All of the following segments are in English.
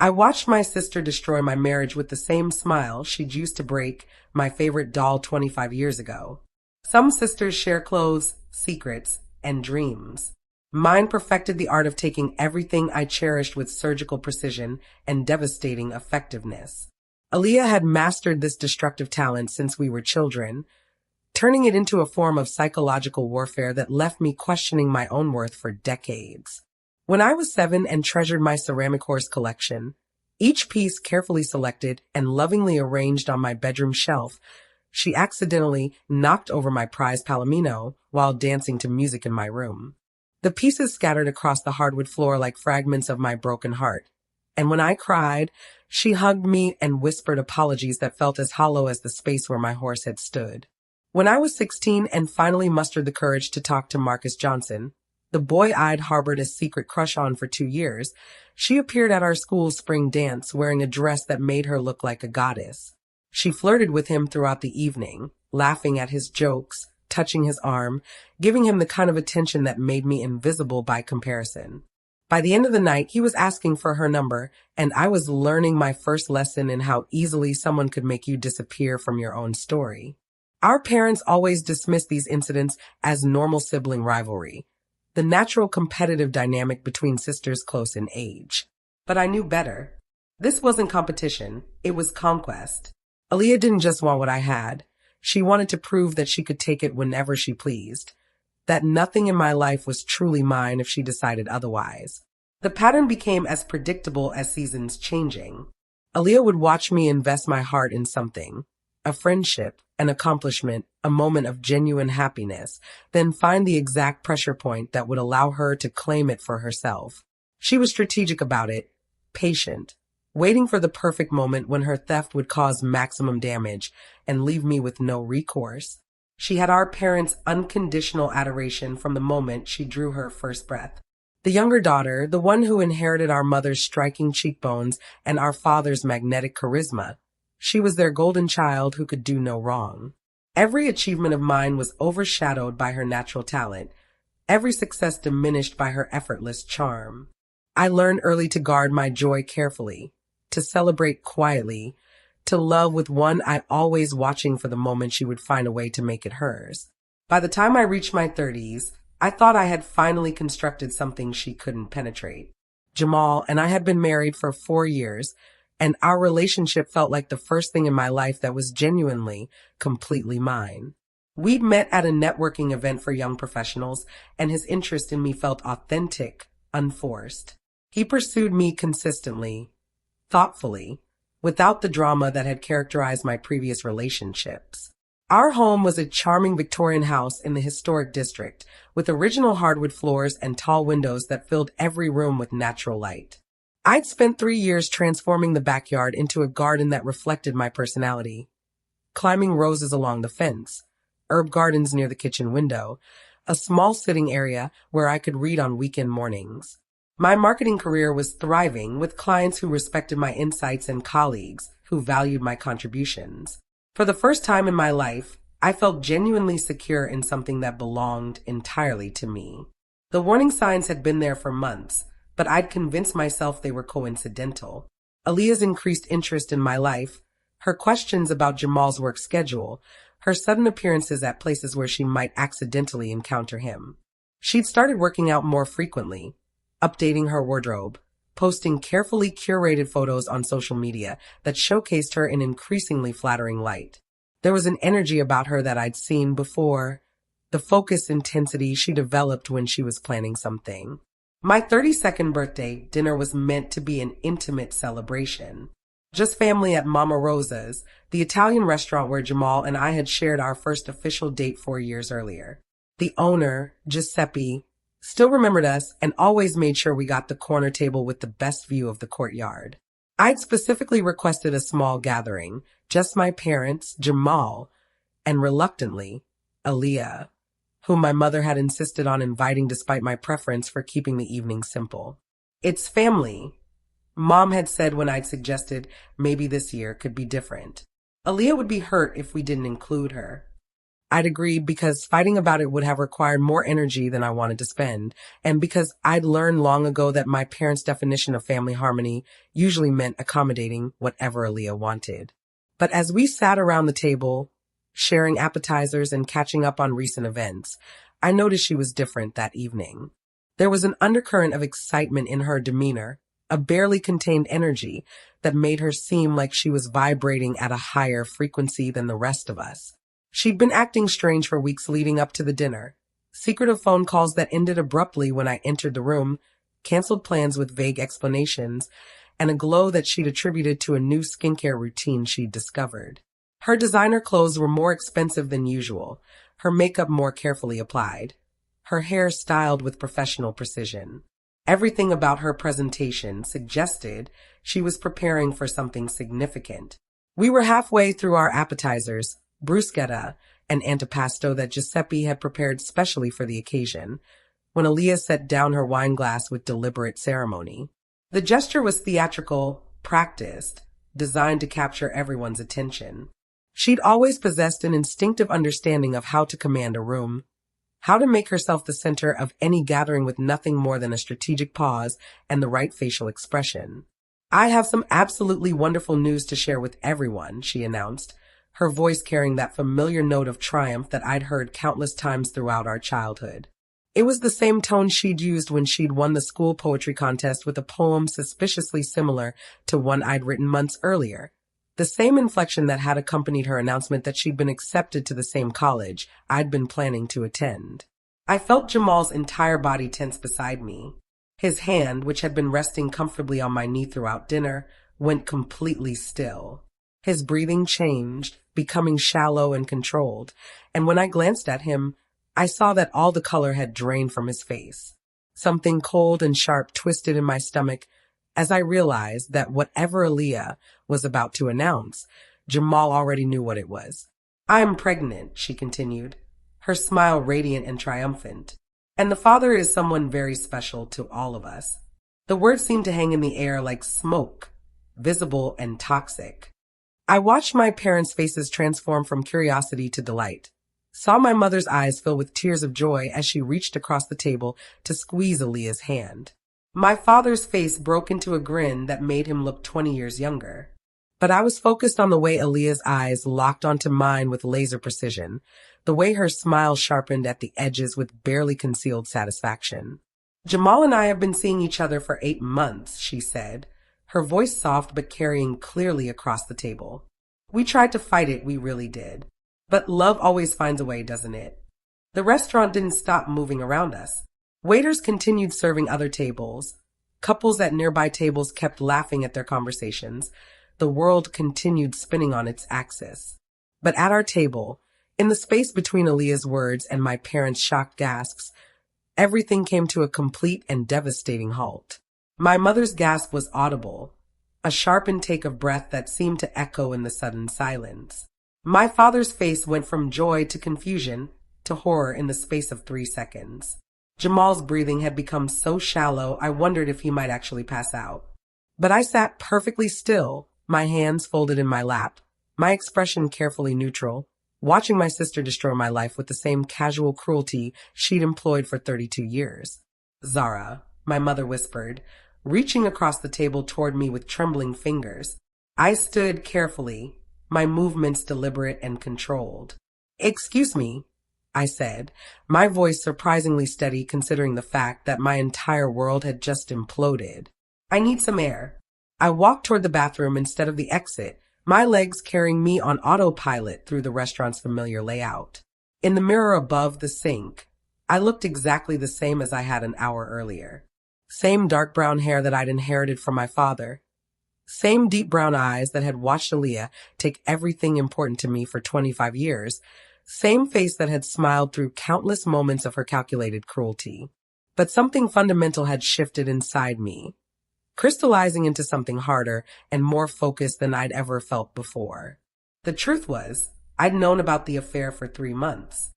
I watched my sister destroy my marriage with the same smile she'd used to break my favorite doll 25 years ago. Some sisters share clothes, secrets, and dreams. Mine perfected the art of taking everything I cherished with surgical precision and devastating effectiveness. Aaliyah had mastered this destructive talent since we were children, turning it into a form of psychological warfare that left me questioning my own worth for decades. When I was 7 and treasured my ceramic horse collection, each piece carefully selected and lovingly arranged on my bedroom shelf, she accidentally knocked over my prized palomino while dancing to music in my room. The pieces scattered across the hardwood floor like fragments of my broken heart. And when I cried, she hugged me and whispered apologies that felt as hollow as the space where my horse had stood. When I was 16 and finally mustered the courage to talk to Marcus Johnson, the boy I'd harbored a secret crush on for 2 years, she appeared at our school's spring dance wearing a dress that made her look like a goddess. She flirted with him throughout the evening, laughing at his jokes, touching his arm, giving him the kind of attention that made me invisible by comparison. By the end of the night, he was asking for her number, and I was learning my first lesson in how easily someone could make you disappear from your own story. Our parents always dismissed these incidents as normal sibling rivalry, the natural competitive dynamic between sisters close in age. But I knew better. This wasn't competition, it was conquest. Aaliyah didn't just want what I had. She wanted to prove that she could take it whenever she pleased, that nothing in my life was truly mine if she decided otherwise. The pattern became as predictable as seasons changing. Aaliyah would watch me invest my heart in something, a friendship, an accomplishment, a moment of genuine happiness, then find the exact pressure point that would allow her to claim it for herself. She was strategic about it, patient, waiting for the perfect moment when her theft would cause maximum damage and leave me with no recourse. She had our parents' unconditional adoration from the moment she drew her first breath. The younger daughter, the one who inherited our mother's striking cheekbones and our father's magnetic charisma, she was their golden child who could do no wrong. Every achievement of mine was overshadowed by her natural talent, every success diminished by her effortless charm. I learned early to guard my joy carefully, to celebrate quietly, to love with one eye always watching for the moment she would find a way to make it hers. By the time I reached my 30s, I thought I had finally constructed something she couldn't penetrate. Jamal and I had been married for 4 years, and our relationship felt like the first thing in my life that was genuinely, completely mine. We'd met at a networking event for young professionals, and his interest in me felt authentic, unforced. He pursued me consistently, thoughtfully, without the drama that had characterized my previous relationships. Our home was a charming Victorian house in the historic district, with original hardwood floors and tall windows that filled every room with natural light. I'd spent 3 years transforming the backyard into a garden that reflected my personality. Climbing roses along the fence, herb gardens near the kitchen window, a small sitting area where I could read on weekend mornings. My marketing career was thriving with clients who respected my insights and colleagues who valued my contributions. For the first time in my life, I felt genuinely secure in something that belonged entirely to me. The warning signs had been there for months, but I'd convinced myself they were coincidental. Aaliyah's increased interest in my life, her questions about Jamal's work schedule, her sudden appearances at places where she might accidentally encounter him. She'd started working out more frequently, updating her wardrobe, posting carefully curated photos on social media that showcased her in increasingly flattering light. There was an energy about her that I'd seen before, the focused intensity she developed when she was planning something. My 32nd birthday dinner was meant to be an intimate celebration. Just family at Mama Rosa's, the Italian restaurant where Jamal and I had shared our first official date 4 years earlier. The owner, Giuseppe, still remembered us and always made sure we got the corner table with the best view of the courtyard. I'd specifically requested a small gathering, just my parents, Jamal, and reluctantly, Aaliyah, whom my mother had insisted on inviting despite my preference for keeping the evening simple. It's family, Mom had said when I'd suggested maybe this year could be different. Aaliyah would be hurt if we didn't include her. I'd agree because fighting about it would have required more energy than I wanted to spend, and because I'd learned long ago that my parents' definition of family harmony usually meant accommodating whatever Aaliyah wanted. But as we sat around the table, sharing appetizers and catching up on recent events, I noticed she was different that evening. There was an undercurrent of excitement in her demeanor, a barely contained energy that made her seem like she was vibrating at a higher frequency than the rest of us. She'd been acting strange for weeks leading up to the dinner. Secretive phone calls that ended abruptly when I entered the room, canceled plans with vague explanations, and a glow that she'd attributed to a new skincare routine she'd discovered. Her designer clothes were more expensive than usual, her makeup more carefully applied, her hair styled with professional precision. Everything about her presentation suggested she was preparing for something significant. We were halfway through our appetizers, bruschetta, and antipasto that Giuseppe had prepared specially for the occasion, when Aaliyah set down her wine glass with deliberate ceremony. The gesture was theatrical, practiced, designed to capture everyone's attention. She'd always possessed an instinctive understanding of how to command a room, how to make herself the center of any gathering with nothing more than a strategic pause and the right facial expression. "I have some absolutely wonderful news to share with everyone," she announced, her voice carrying that familiar note of triumph that I'd heard countless times throughout our childhood. It was the same tone she'd used when she'd won the school poetry contest with a poem suspiciously similar to one I'd written months earlier. The same inflection that had accompanied her announcement that she'd been accepted to the same college I'd been planning to attend. I felt Jamal's entire body tense beside me. His hand, which had been resting comfortably on my knee throughout dinner, went completely still. His breathing changed, becoming shallow and controlled, and when I glanced at him, I saw that all the color had drained from his face. Something cold and sharp twisted in my stomach as I realized that whatever Aaliyah was about to announce, Jamal already knew what it was. "I'm pregnant," she continued, her smile radiant and triumphant. "And the father is someone very special to all of us." The words seemed to hang in the air like smoke, visible and toxic. I watched my parents' faces transform from curiosity to delight, saw my mother's eyes fill with tears of joy as she reached across the table to squeeze Aaliyah's hand. My father's face broke into a grin that made him look 20 years younger. But I was focused on the way Aaliyah's eyes locked onto mine with laser precision, the way her smile sharpened at the edges with barely concealed satisfaction. "Jamal and I have been seeing each other for 8 months, she said, her voice soft but carrying clearly across the table. "We tried to fight it, we really did. But love always finds a way, doesn't it?" The restaurant didn't stop moving around us. Waiters continued serving other tables. Couples at nearby tables kept laughing at their conversations. The world continued spinning on its axis. But at our table, in the space between Aaliyah's words and my parents' shocked gasps, everything came to a complete and devastating halt. My mother's gasp was audible, a sharp intake of breath that seemed to echo in the sudden silence. My father's face went from joy to confusion to horror in the space of 3 seconds. Jamal's breathing had become so shallow I wondered if he might actually pass out. But I sat perfectly still, my hands folded in my lap, my expression carefully neutral, watching my sister destroy my life with the same casual cruelty she'd employed for 32 years. "Zara," my mother whispered, reaching across the table toward me with trembling fingers. I stood carefully, my movements deliberate and controlled. "Excuse me," I said, my voice surprisingly steady considering the fact that my entire world had just imploded. "I need some air." I walked toward the bathroom instead of the exit, my legs carrying me on autopilot through the restaurant's familiar layout. In the mirror above the sink, I looked exactly the same as I had an hour earlier. Same dark brown hair that I'd inherited from my father. Same deep brown eyes that had watched Aaliyah take everything important to me for 25 years. Same face that had smiled through countless moments of her calculated cruelty. But something fundamental had shifted inside me, crystallizing into something harder and more focused than I'd ever felt before. The truth was, I'd known about the affair for 3 months.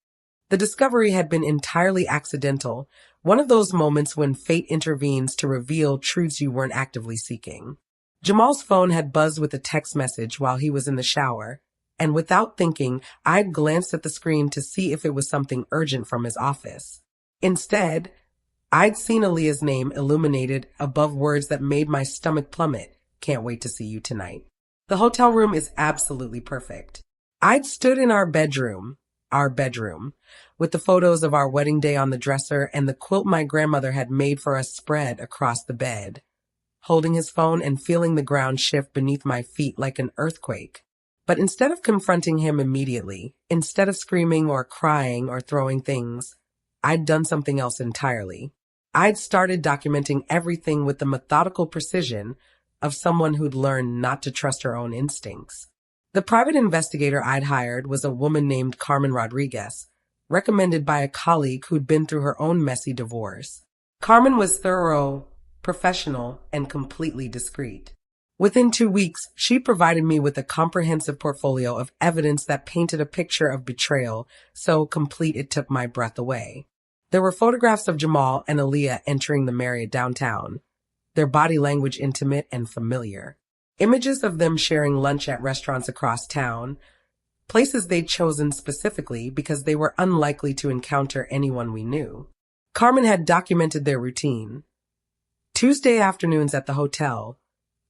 The discovery had been entirely accidental, one of those moments when fate intervenes to reveal truths you weren't actively seeking. Jamal's phone had buzzed with a text message while he was in the shower, and without thinking, I'd glanced at the screen to see if it was something urgent from his office. Instead, I'd seen Aaliyah's name illuminated above words that made my stomach plummet. Can't wait to see you tonight. The hotel room is absolutely perfect. I'd stood in our bedroom, with the photos of our wedding day on the dresser and the quilt my grandmother had made for us spread across the bed, holding his phone and feeling the ground shift beneath my feet like an earthquake. But instead of confronting him immediately, instead of screaming or crying or throwing things, I'd done something else entirely. I'd started documenting everything with the methodical precision of someone who'd learned not to trust her own instincts. The private investigator I'd hired was a woman named Carmen Rodriguez, recommended by a colleague who'd been through her own messy divorce. Carmen was thorough, professional, and completely discreet. Within 2 weeks, she provided me with a comprehensive portfolio of evidence that painted a picture of betrayal so complete it took my breath away. There were photographs of Jamal and Aaliyah entering the Marriott downtown, their body language intimate and familiar. Images of them sharing lunch at restaurants across town, places they'd chosen specifically because they were unlikely to encounter anyone we knew. Carmen had documented their routine. Tuesday afternoons at the hotel,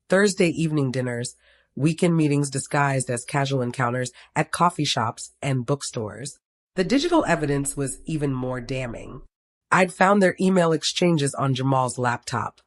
Thursday evening dinners, weekend meetings disguised as casual encounters at coffee shops and bookstores. The digital evidence was even more damning. I'd found their email exchanges on Jamal's laptop,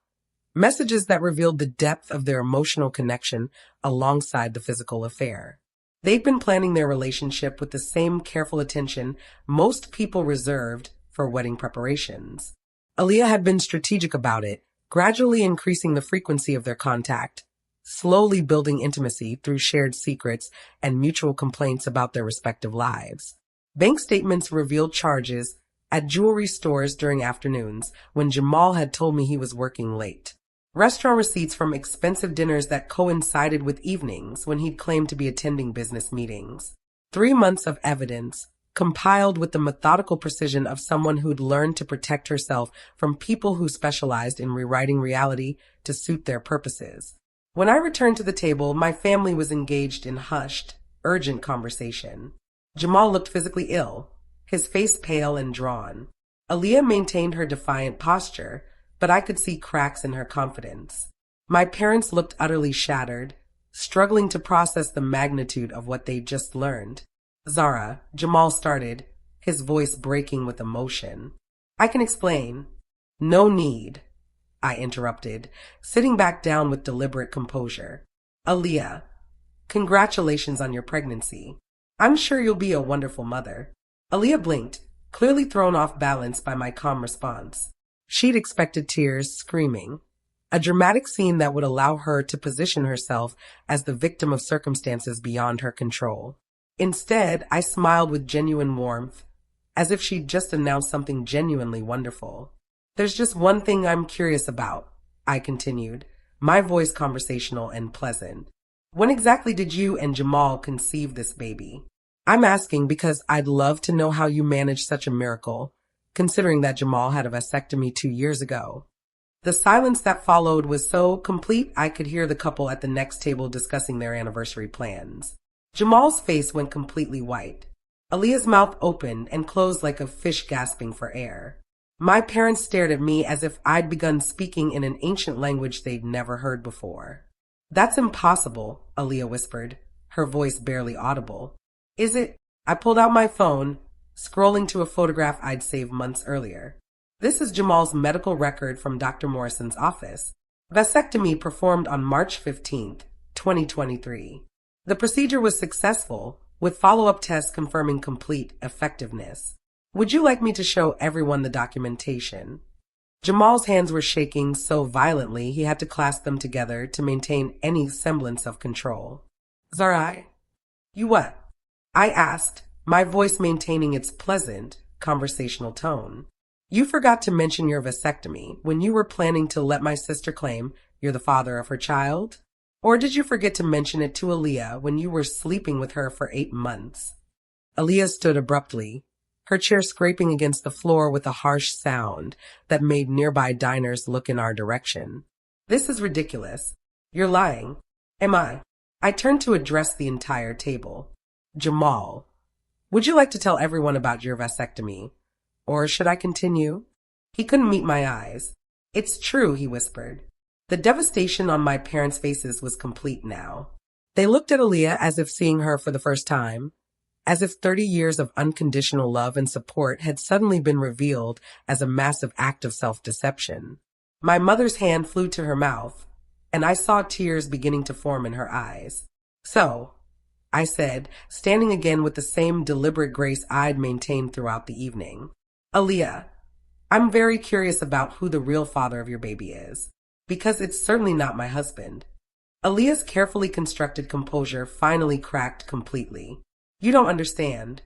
messages that revealed the depth of their emotional connection alongside the physical affair. They'd been planning their relationship with the same careful attention most people reserved for wedding preparations. Aaliyah had been strategic about it, gradually increasing the frequency of their contact, slowly building intimacy through shared secrets and mutual complaints about their respective lives. Bank statements revealed charges at jewelry stores during afternoons when Jamal had told me he was working late. Restaurant receipts from expensive dinners that coincided with evenings when he'd claimed to be attending business meetings. 3 months of evidence, compiled with the methodical precision of someone who'd learned to protect herself from people who specialized in rewriting reality to suit their purposes. When I returned to the table, my family was engaged in hushed, urgent conversation. Jamal looked physically ill, his face pale and drawn. Aaliyah maintained her defiant posture, but I could see cracks in her confidence. My parents looked utterly shattered, struggling to process the magnitude of what they'd just learned. Zara, Jamal started, his voice breaking with emotion. I can explain. No need, I interrupted, sitting back down with deliberate composure. Aaliyah, congratulations on your pregnancy. I'm sure you'll be a wonderful mother. Aaliyah blinked, clearly thrown off balance by my calm response. She'd expected tears, screaming, a dramatic scene that would allow her to position herself as the victim of circumstances beyond her control. Instead, I smiled with genuine warmth, as if she'd just announced something genuinely wonderful. There's just one thing I'm curious about, I continued, my voice conversational and pleasant. When exactly did you and Jamal conceive this baby? I'm asking because I'd love to know how you managed such a miracle, considering that Jamal had a vasectomy 2 years ago. The silence that followed was so complete I could hear the couple at the next table discussing their anniversary plans. Jamal's face went completely white. Aaliyah's mouth opened and closed like a fish gasping for air. My parents stared at me as if I'd begun speaking in an ancient language they'd never heard before. That's impossible, Aaliyah whispered, her voice barely audible. Is it? I pulled out my phone, scrolling to a photograph I'd saved months earlier. This is Jamal's medical record from Dr. Morrison's office. Vasectomy performed on March 15th, 2023. The procedure was successful, with follow-up tests confirming complete effectiveness. Would you like me to show everyone the documentation? Jamal's hands were shaking so violently he had to clasp them together to maintain any semblance of control. Zara, you what? I asked, my voice maintaining its pleasant, conversational tone. You forgot to mention your vasectomy when you were planning to let my sister claim you're the father of her child? Or did you forget to mention it to Aaliyah when you were sleeping with her for 8 months? Aaliyah stood abruptly, her chair scraping against the floor with a harsh sound that made nearby diners look in our direction. This is ridiculous. You're lying. Am I? I turned to address the entire table. Jamal, would you like to tell everyone about your vasectomy? Or should I continue? He couldn't meet my eyes. It's true, he whispered. The devastation on my parents' faces was complete now. They looked at Aaliyah as if seeing her for the first time, as if 30 years of unconditional love and support had suddenly been revealed as a massive act of self-deception. My mother's hand flew to her mouth, and I saw tears beginning to form in her eyes. So, I said, standing again with the same deliberate grace I'd maintained throughout the evening. Aaliyah, I'm very curious about who the real father of your baby is, because it's certainly not my husband. Aaliyah's carefully constructed composure finally cracked completely. You don't understand.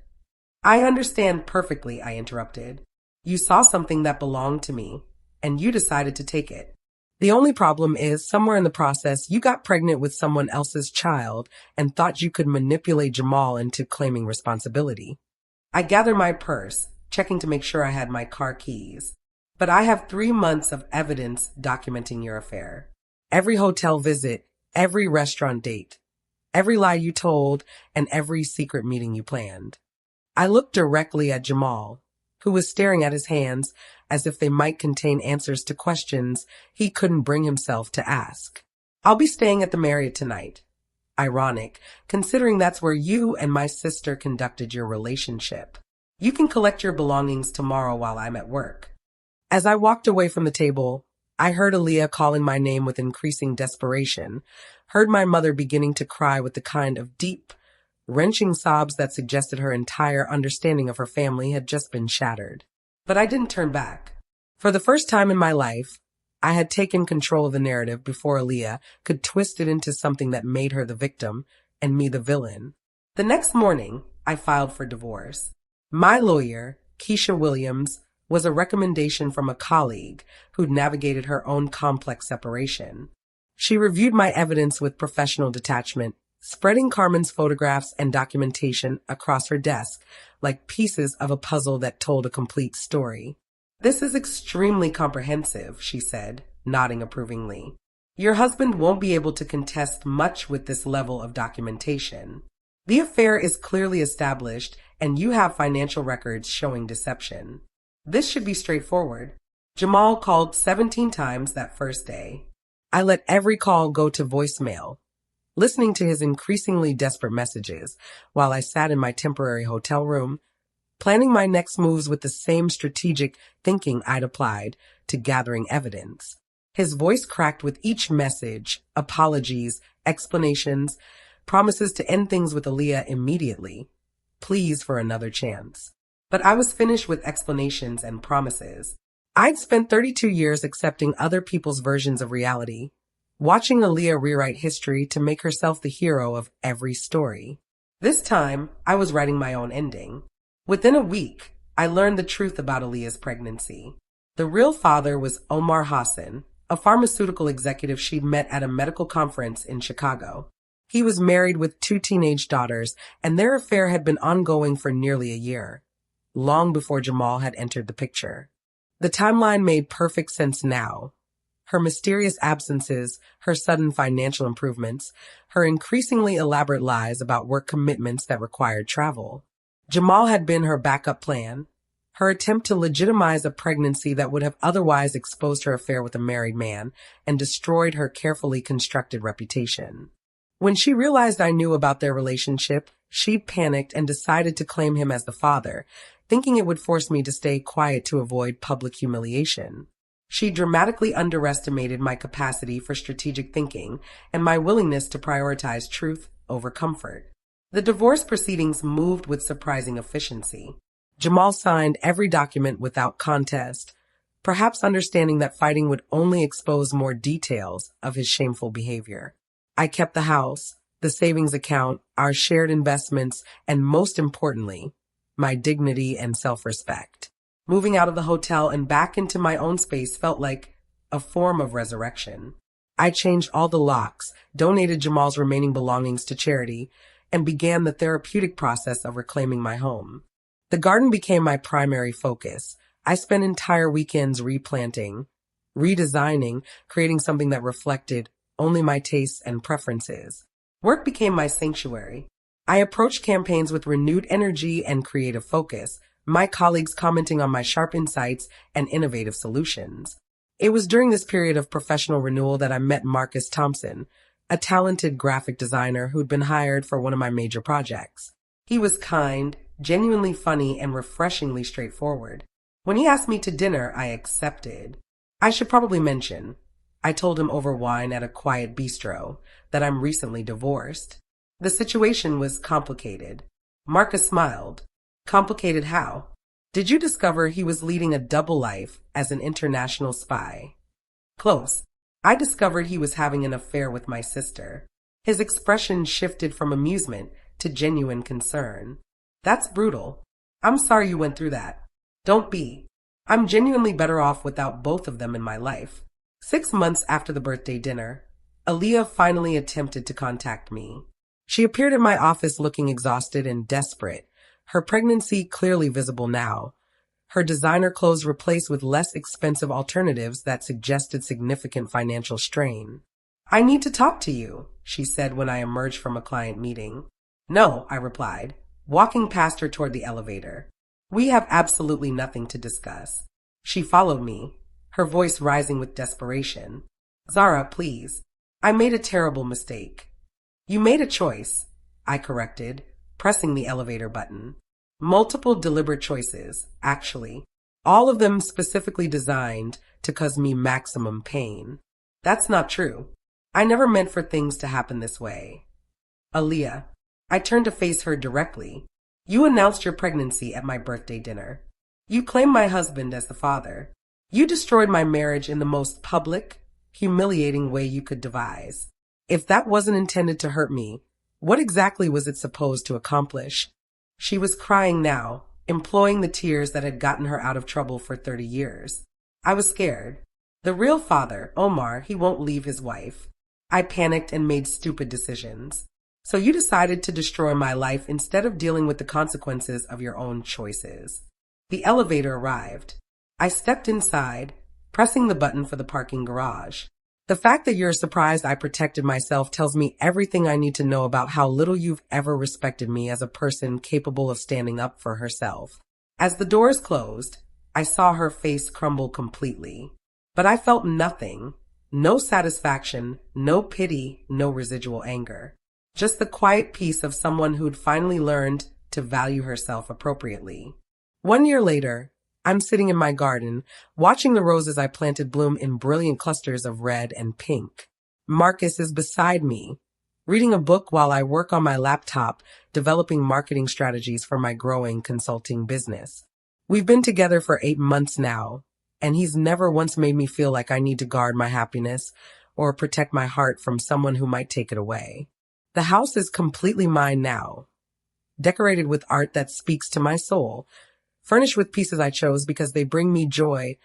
I understand perfectly, I interrupted. You saw something that belonged to me, and you decided to take it. The only problem is, somewhere in the process, you got pregnant with someone else's child and thought you could manipulate Jamal into claiming responsibility. I gathered my purse, checking to make sure I had my car keys. But I have 3 months of evidence documenting your affair. Every hotel visit, every restaurant date, every lie you told, and every secret meeting you planned. I looked directly at Jamal, who was staring at his hands as if they might contain answers to questions he couldn't bring himself to ask. I'll be staying at the Marriott tonight. Ironic, considering that's where you and my sister conducted your relationship. You can collect your belongings tomorrow while I'm at work. As I walked away from the table, I heard Aaliyah calling my name with increasing desperation, heard my mother beginning to cry with the kind of deep, wrenching sobs that suggested her entire understanding of her family had just been shattered. But I didn't turn back. For the first time in my life, I had taken control of the narrative before Aaliyah could twist it into something that made her the victim and me the villain. The next morning, I filed for divorce. My lawyer, Keisha Williams, was a recommendation from a colleague who'd navigated her own complex separation. She reviewed my evidence with professional detachment, spreading Carmen's photographs and documentation across her desk like pieces of a puzzle that told a complete story. This is extremely comprehensive, she said, nodding approvingly. Your husband won't be able to contest much with this level of documentation. The affair is clearly established, and you have financial records showing deception. This should be straightforward. Jamal called 17 times that first day. I let every call go to voicemail, listening to his increasingly desperate messages while I sat in my temporary hotel room, planning my next moves with the same strategic thinking I'd applied to gathering evidence. His voice cracked with each message, apologies, explanations, promises to end things with Aaliyah immediately, pleas for another chance. But I was finished with explanations and promises. I'd spent 32 years accepting other people's versions of reality, watching Aaliyah rewrite history to make herself the hero of every story. This time, I was writing my own ending. Within a week, I learned the truth about Aaliyah's pregnancy. The real father was Omar Hassan, a pharmaceutical executive she'd met at a medical conference in Chicago. He was married with 2 teenage daughters, and their affair had been ongoing for nearly a year, long before Jamal had entered the picture. The timeline made perfect sense now. Her mysterious absences, her sudden financial improvements, her increasingly elaborate lies about work commitments that required travel. Jamal had been her backup plan, her attempt to legitimize a pregnancy that would have otherwise exposed her affair with a married man and destroyed her carefully constructed reputation. When she realized I knew about their relationship, she panicked and decided to claim him as the father, thinking it would force me to stay quiet to avoid public humiliation. She dramatically underestimated my capacity for strategic thinking and my willingness to prioritize truth over comfort. The divorce proceedings moved with surprising efficiency. Jamal signed every document without contest, perhaps understanding that fighting would only expose more details of his shameful behavior. I kept the house, the savings account, our shared investments, and most importantly, my dignity and self-respect. Moving out of the hotel and back into my own space felt like a form of resurrection. I changed all the locks, donated Jamal's remaining belongings to charity, and began the therapeutic process of reclaiming my home. The garden became my primary focus. I spent entire weekends replanting, redesigning, creating something that reflected only my tastes and preferences. Work became my sanctuary. I approached campaigns with renewed energy and creative focus, my colleagues commenting on my sharp insights and innovative solutions. It was during this period of professional renewal that I met Marcus Thompson, a talented graphic designer who'd been hired for one of my major projects. He was kind, genuinely funny, and refreshingly straightforward. When he asked me to dinner, I accepted. I should probably mention, I told him over wine at a quiet bistro, that I'm recently divorced. The situation was complicated. Marcus smiled. Complicated how? Did you discover he was leading a double life as an international spy? Close. I discovered he was having an affair with my sister. His expression shifted from amusement to genuine concern. That's brutal. I'm sorry you went through that. Don't be. I'm genuinely better off without both of them in my life. 6 months after the birthday dinner, Aaliyah finally attempted to contact me. She appeared in my office looking exhausted and desperate, her pregnancy clearly visible now, her designer clothes replaced with less expensive alternatives that suggested significant financial strain. I need to talk to you, she said when I emerged from a client meeting. No, I replied, walking past her toward the elevator. We have absolutely nothing to discuss. She followed me, her voice rising with desperation. Zara, please. I made a terrible mistake. You made a choice, I corrected, pressing the elevator button. Multiple deliberate choices, actually. All of them specifically designed to cause me maximum pain. That's not true. I never meant for things to happen this way. Aaliyah, I turned to face her directly. You announced your pregnancy at my birthday dinner. You claimed my husband as the father. You destroyed my marriage in the most public, humiliating way you could devise. If that wasn't intended to hurt me, what exactly was it supposed to accomplish? She was crying now, employing the tears that had gotten her out of trouble for 30 years. I was scared. The real father, Omar, he won't leave his wife. I panicked and made stupid decisions. So you decided to destroy my life instead of dealing with the consequences of your own choices. The elevator arrived. I stepped inside, pressing the button for the parking garage. The fact that you're surprised I protected myself tells me everything I need to know about how little you've ever respected me as a person capable of standing up for herself. As the doors closed, I saw her face crumble completely. But I felt nothing. No satisfaction, no pity, no residual anger. Just the quiet peace of someone who'd finally learned to value herself appropriately. 1 year later, I'm sitting in my garden, watching the roses I planted bloom in brilliant clusters of red and pink. Marcus is beside me, reading a book while I work on my laptop, developing marketing strategies for my growing consulting business. We've been together for 8 months now, and he's never once made me feel like I need to guard my happiness or protect my heart from someone who might take it away. The house is completely mine now, decorated with art that speaks to my soul, furnished with pieces I chose because they bring me joy,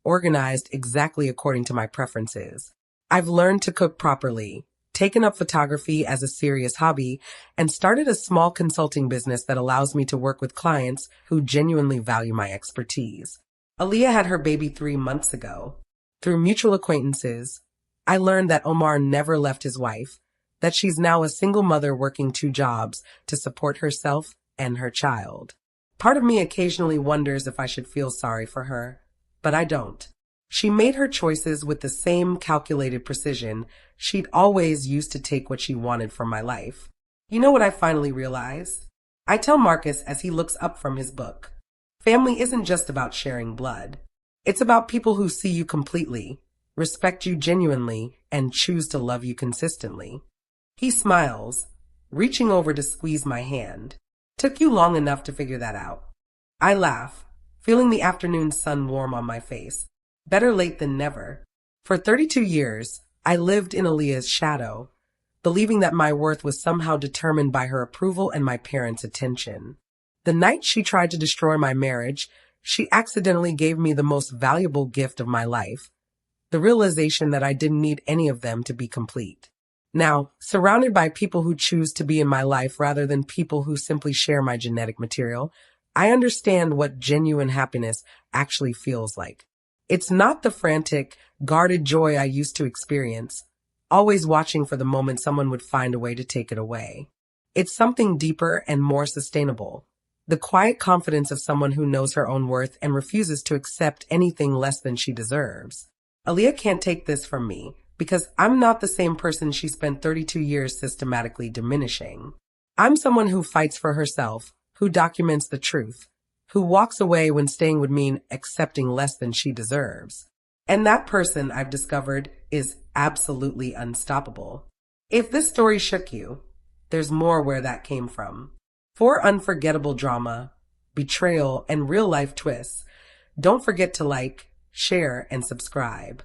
organized exactly according to my preferences. I've learned to cook properly, taken up photography as a serious hobby, and started a small consulting business that allows me to work with clients who genuinely value my expertise. Aaliyah had her baby 3 months ago. Through mutual acquaintances, I learned that Omar never left his wife, that she's now a single mother working 2 jobs to support herself and her child. Part of me occasionally wonders if I should feel sorry for her, but I don't. She made her choices with the same calculated precision she'd always used to take what she wanted from my life. You know what I finally realized? I tell Marcus as he looks up from his book. Family isn't just about sharing blood. It's about people who see you completely, respect you genuinely, and choose to love you consistently. He smiles, reaching over to squeeze my hand. Took you long enough to figure that out. I laugh, feeling the afternoon sun warm on my face. Better late than never. For 32 years, I lived in Aaliyah's shadow, believing that my worth was somehow determined by her approval and my parents' attention. The night she tried to destroy my marriage, she accidentally gave me the most valuable gift of my life, the realization that I didn't need any of them to be complete. Now, surrounded by people who choose to be in my life rather than people who simply share my genetic material, I understand what genuine happiness actually feels like. It's not the frantic, guarded joy I used to experience, always watching for the moment someone would find a way to take it away. It's something deeper and more sustainable. The quiet confidence of someone who knows her own worth and refuses to accept anything less than she deserves. Aaliyah can't take this from me because I'm not the same person she spent 32 years systematically diminishing. I'm someone who fights for herself, who documents the truth, who walks away when staying would mean accepting less than she deserves. And that person, I've discovered, is absolutely unstoppable. If this story shook you, there's more where that came from. For unforgettable drama, betrayal, and real-life twists, don't forget to like, share, and subscribe.